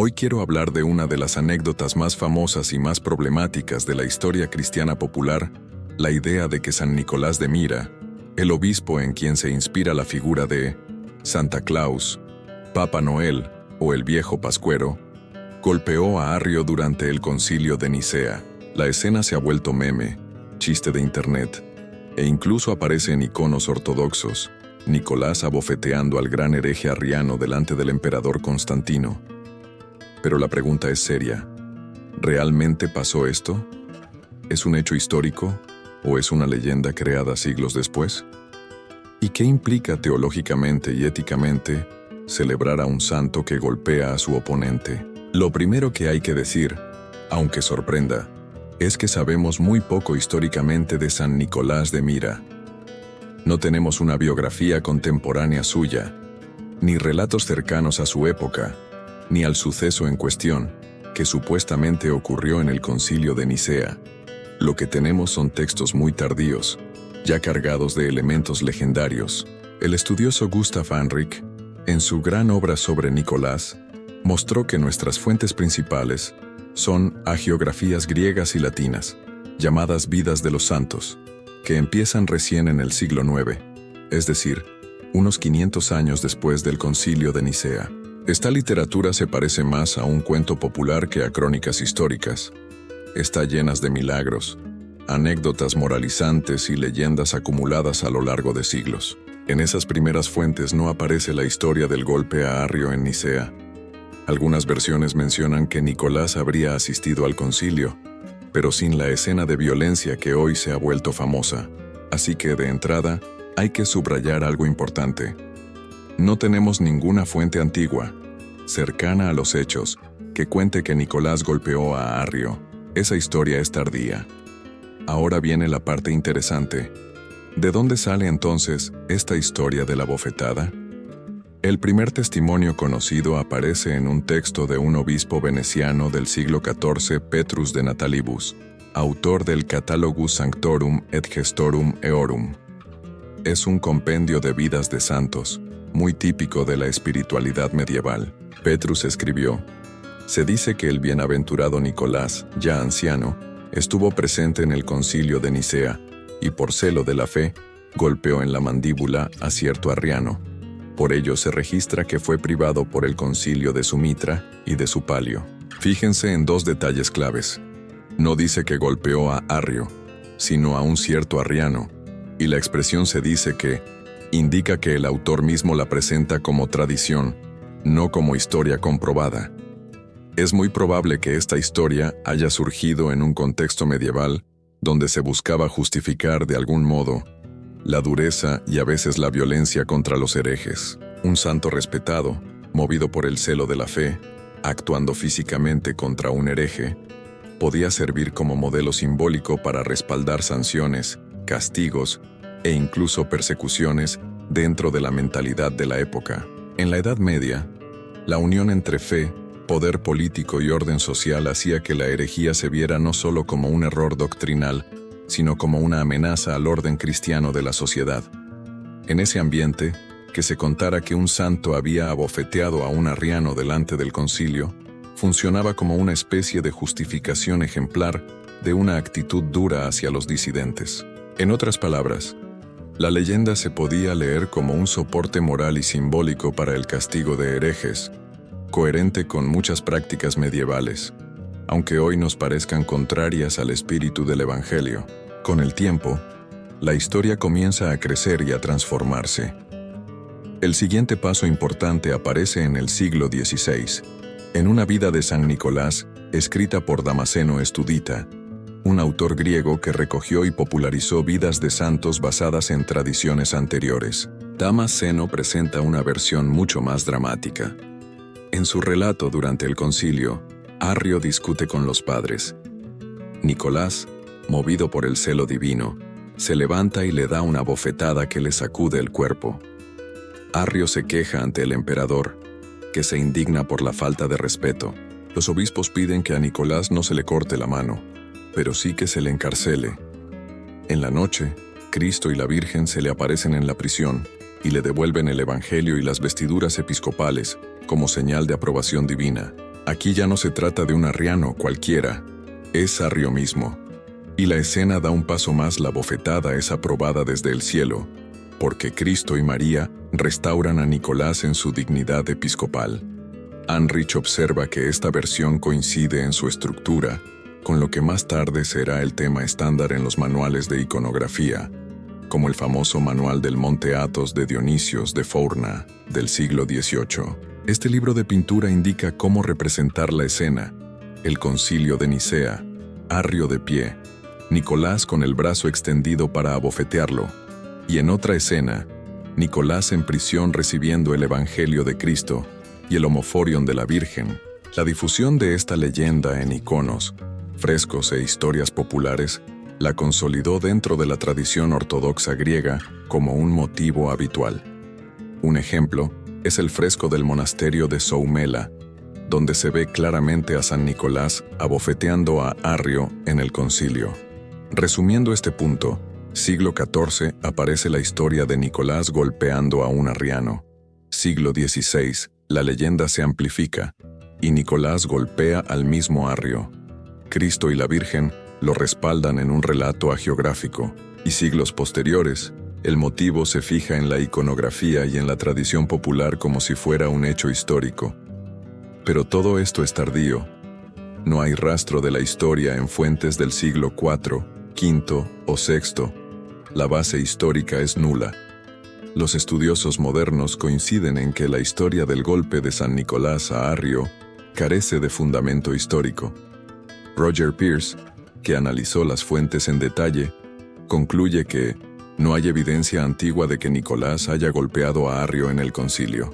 Hoy quiero hablar de una de las anécdotas más famosas y más problemáticas de la historia cristiana popular, la idea de que San Nicolás de Myra, el obispo en quien se inspira la figura de Santa Claus, Papá Noel o el viejo Pascuero, golpeó a Arrio durante el concilio de Nicea. La escena se ha vuelto meme, chiste de internet, e incluso aparece en iconos ortodoxos, Nicolás abofeteando al gran hereje arriano delante del emperador Constantino. Pero la pregunta es seria. ¿Realmente pasó esto? ¿Es un hecho histórico o es una leyenda creada siglos después? ¿Y qué implica teológicamente y éticamente celebrar a un santo que golpea a su oponente? Lo primero que hay que decir, aunque sorprenda, es que sabemos muy poco históricamente de San Nicolás de Myra. No tenemos una biografía contemporánea suya, ni relatos cercanos a su época, ni al suceso en cuestión, que supuestamente ocurrió en el concilio de Nicea. Lo que tenemos son textos muy tardíos, ya cargados de elementos legendarios. El estudioso Gustav Anric, en su gran obra sobre Nicolás, mostró que nuestras fuentes principales son hagiografías griegas y latinas, llamadas Vidas de los Santos, que empiezan recién en el siglo IX, es decir, unos 500 años después del concilio de Nicea. Esta literatura se parece más a un cuento popular que a crónicas históricas. Está llena de milagros, anécdotas moralizantes y leyendas acumuladas a lo largo de siglos. En esas primeras fuentes no aparece la historia del golpe a Arrio en Nicea. Algunas versiones mencionan que Nicolás habría asistido al concilio, pero sin la escena de violencia que hoy se ha vuelto famosa. Así que, de entrada, hay que subrayar algo importante. No tenemos ninguna fuente antigua, cercana a los hechos, que cuente que Nicolás golpeó a Arrio. Esa historia es tardía. Ahora viene la parte interesante. ¿De dónde sale entonces esta historia de la bofetada? El primer testimonio conocido aparece en un texto de un obispo veneciano del siglo XIV, Petrus de Natalibus, autor del Catalogus Sanctorum et Gestorum Eorum. Es un compendio de vidas de santos, muy típico de la espiritualidad medieval. Petrus escribió: se dice que el bienaventurado Nicolás, ya anciano, estuvo presente en el concilio de Nicea, y por celo de la fe, golpeó en la mandíbula a cierto arriano. Por ello se registra que fue privado por el concilio de su mitra y de su palio. Fíjense en dos detalles claves. No dice que golpeó a Arrio, sino a un cierto arriano, y la expresión se dice que indica que el autor mismo la presenta como tradición, no como historia comprobada. Es muy probable que esta historia haya surgido en un contexto medieval donde se buscaba justificar de algún modo la dureza y a veces la violencia contra los herejes. Un santo respetado, movido por el celo de la fe, actuando físicamente contra un hereje, podía servir como modelo simbólico para respaldar sanciones, castigos e incluso persecuciones dentro de la mentalidad de la época. En la Edad Media, la unión entre fe, poder político y orden social hacía que la herejía se viera no solo como un error doctrinal, sino como una amenaza al orden cristiano de la sociedad. En ese ambiente, que se contara que un santo había abofeteado a un arriano delante del concilio, funcionaba como una especie de justificación ejemplar de una actitud dura hacia los disidentes. En otras palabras, la leyenda se podía leer como un soporte moral y simbólico para el castigo de herejes, coherente con muchas prácticas medievales, aunque hoy nos parezcan contrarias al espíritu del Evangelio. Con el tiempo, la historia comienza a crecer y a transformarse. El siguiente paso importante aparece en el siglo XVI, en una vida de San Nicolás, escrita por Damasceno Estudita, un autor griego que recogió y popularizó vidas de santos basadas en tradiciones anteriores. Damasceno presenta una versión mucho más dramática. En su relato durante el concilio, Arrio discute con los padres. Nicolás, movido por el celo divino, se levanta y le da una bofetada que le sacude el cuerpo. Arrio se queja ante el emperador, que se indigna por la falta de respeto. Los obispos piden que a Nicolás no se le corte la mano, pero sí que se le encarcele. En la noche, Cristo y la Virgen se le aparecen en la prisión y le devuelven el Evangelio y las vestiduras episcopales como señal de aprobación divina. Aquí ya no se trata de un arriano cualquiera, es Arrio mismo. Y la escena da un paso más: la bofetada es aprobada desde el cielo, porque Cristo y María restauran a Nicolás en su dignidad episcopal. Heinrich observa que esta versión coincide en su estructura con lo que más tarde será el tema estándar en los manuales de iconografía, como el famoso Manual del Monte Athos de Dionisios de Fourna, del siglo XVIII. Este libro de pintura indica cómo representar la escena: el concilio de Nicea, Arrio de pie, Nicolás con el brazo extendido para abofetearlo, y en otra escena, Nicolás en prisión recibiendo el Evangelio de Cristo y el Homoforion de la Virgen. La difusión de esta leyenda en iconos, frescos e historias populares la consolidó dentro de la tradición ortodoxa griega como un motivo habitual. Un ejemplo es el fresco del monasterio de Soumela, donde se ve claramente a San Nicolás abofeteando a Arrio en el concilio. Resumiendo este punto, siglo XIV aparece la historia de Nicolás golpeando a un arriano. Siglo XVI, la leyenda se amplifica, y Nicolás golpea al mismo Arrio. Cristo y la Virgen lo respaldan en un relato hagiográfico, y siglos posteriores, el motivo se fija en la iconografía y en la tradición popular como si fuera un hecho histórico. Pero todo esto es tardío. No hay rastro de la historia en fuentes del siglo IV, V o VI. La base histórica es nula. Los estudiosos modernos coinciden en que la historia del golpe de San Nicolás a Arrio carece de fundamento histórico. Roger Pierce, que analizó las fuentes en detalle, concluye que no hay evidencia antigua de que Nicolás haya golpeado a Arrio en el concilio.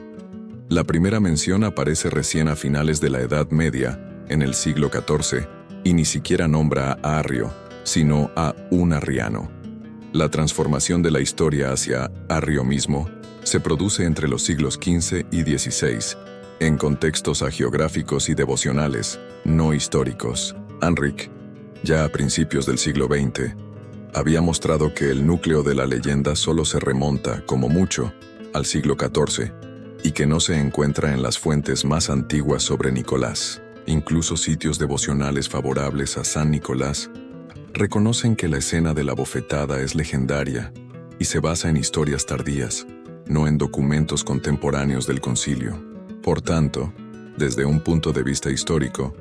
La primera mención aparece recién a finales de la Edad Media, en el siglo XIV, y ni siquiera nombra a Arrio, sino a un arriano. La transformación de la historia hacia Arrio mismo se produce entre los siglos XV y XVI, en contextos hagiográficos y devocionales, no históricos. Heinrich, ya a principios del siglo XX, había mostrado que el núcleo de la leyenda solo se remonta, como mucho, al siglo XIV, y que no se encuentra en las fuentes más antiguas sobre Nicolás. Incluso sitios devocionales favorables a San Nicolás reconocen que la escena de la bofetada es legendaria y se basa en historias tardías, no en documentos contemporáneos del concilio. Por tanto, desde un punto de vista histórico,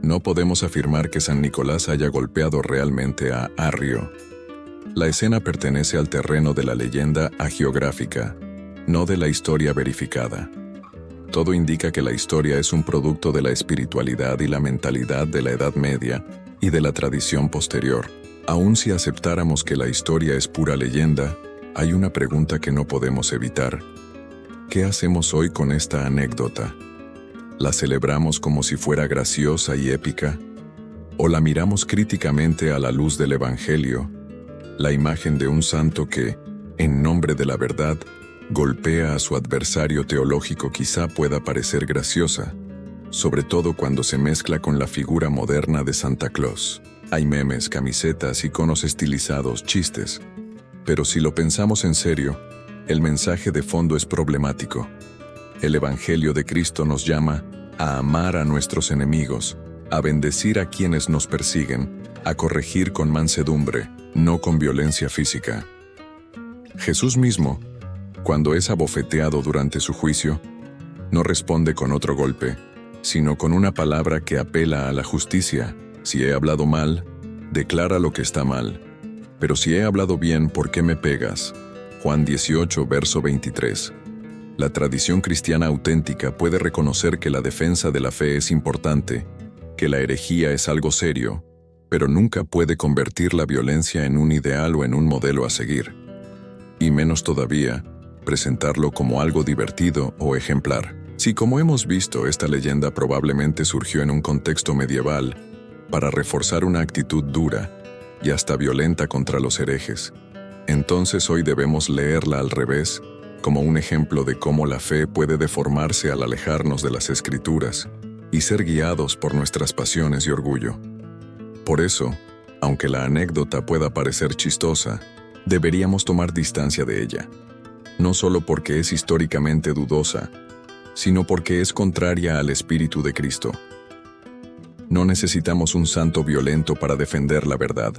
no podemos afirmar que San Nicolás haya golpeado realmente a Arrio. La escena pertenece al terreno de la leyenda hagiográfica, no de la historia verificada. Todo indica que la historia es un producto de la espiritualidad y la mentalidad de la Edad Media y de la tradición posterior. Aun si aceptáramos que la historia es pura leyenda, hay una pregunta que no podemos evitar. ¿Qué hacemos hoy con esta anécdota? ¿La celebramos como si fuera graciosa y épica? ¿O la miramos críticamente a la luz del Evangelio, la imagen de un santo que, en nombre de la verdad, golpea a su adversario teológico? Quizá pueda parecer graciosa, sobre todo cuando se mezcla con la figura moderna de Santa Claus. Hay memes, camisetas, iconos estilizados, chistes. Pero si lo pensamos en serio, el mensaje de fondo es problemático. El Evangelio de Cristo nos llama a amar a nuestros enemigos, a bendecir a quienes nos persiguen, a corregir con mansedumbre, no con violencia física. Jesús mismo, cuando es abofeteado durante su juicio, no responde con otro golpe, sino con una palabra que apela a la justicia. Si he hablado mal, declara lo que está mal. Pero si he hablado bien, ¿por qué me pegas? Juan 18, verso 23. La tradición cristiana auténtica puede reconocer que la defensa de la fe es importante, que la herejía es algo serio, pero nunca puede convertir la violencia en un ideal o en un modelo a seguir. Y menos todavía, presentarlo como algo divertido o ejemplar. Si, como hemos visto, esta leyenda probablemente surgió en un contexto medieval para reforzar una actitud dura y hasta violenta contra los herejes, entonces hoy debemos leerla al revés, como un ejemplo de cómo la fe puede deformarse al alejarnos de las Escrituras y ser guiados por nuestras pasiones y orgullo. Por eso, aunque la anécdota pueda parecer chistosa, deberíamos tomar distancia de ella, no solo porque es históricamente dudosa, sino porque es contraria al espíritu de Cristo. No necesitamos un santo violento para defender la verdad.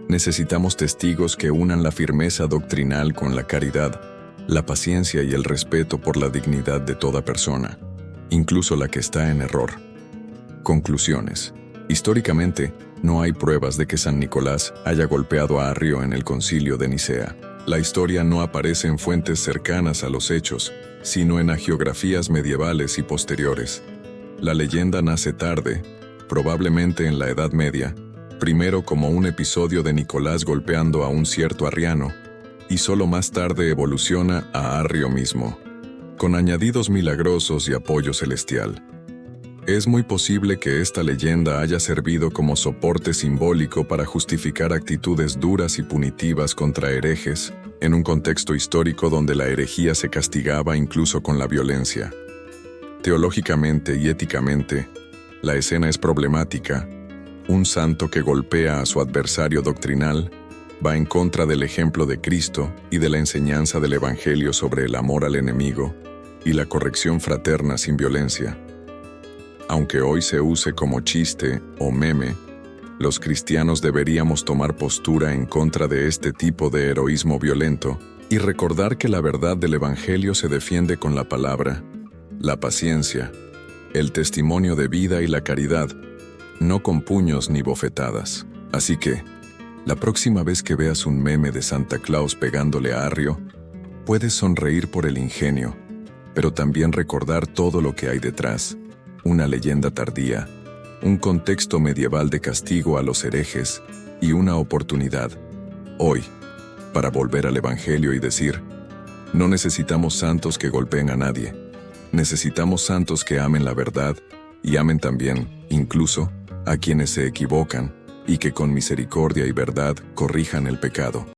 Necesitamos testigos que unan la firmeza doctrinal con la caridad, la paciencia y el respeto por la dignidad de toda persona, incluso la que está en error. Conclusiones. Históricamente, no hay pruebas de que San Nicolás haya golpeado a Arrio en el Concilio de Nicea. La historia no aparece en fuentes cercanas a los hechos, sino en hagiografías medievales y posteriores. La leyenda nace tarde, probablemente en la Edad Media, primero como un episodio de Nicolás golpeando a un cierto arriano, y solo más tarde evoluciona a Arrio mismo, con añadidos milagrosos y apoyo celestial. Es muy posible que esta leyenda haya servido como soporte simbólico para justificar actitudes duras y punitivas contra herejes, en un contexto histórico donde la herejía se castigaba incluso con la violencia. Teológicamente y éticamente, la escena es problemática. Un santo que golpea a su adversario doctrinal va en contra del ejemplo de Cristo y de la enseñanza del Evangelio sobre el amor al enemigo y la corrección fraterna sin violencia. Aunque hoy se use como chiste o meme, los cristianos deberíamos tomar postura en contra de este tipo de heroísmo violento y recordar que la verdad del Evangelio se defiende con la palabra, la paciencia, el testimonio de vida y la caridad, no con puños ni bofetadas. Así que, la próxima vez que veas un meme de Santa Claus pegándole a Arrio, puedes sonreír por el ingenio, pero también recordar todo lo que hay detrás. Una leyenda tardía, un contexto medieval de castigo a los herejes y una oportunidad, hoy, para volver al Evangelio y decir, no necesitamos santos que golpeen a nadie, necesitamos santos que amen la verdad y amen también, incluso, a quienes se equivocan y que con misericordia y verdad corrijan el pecado.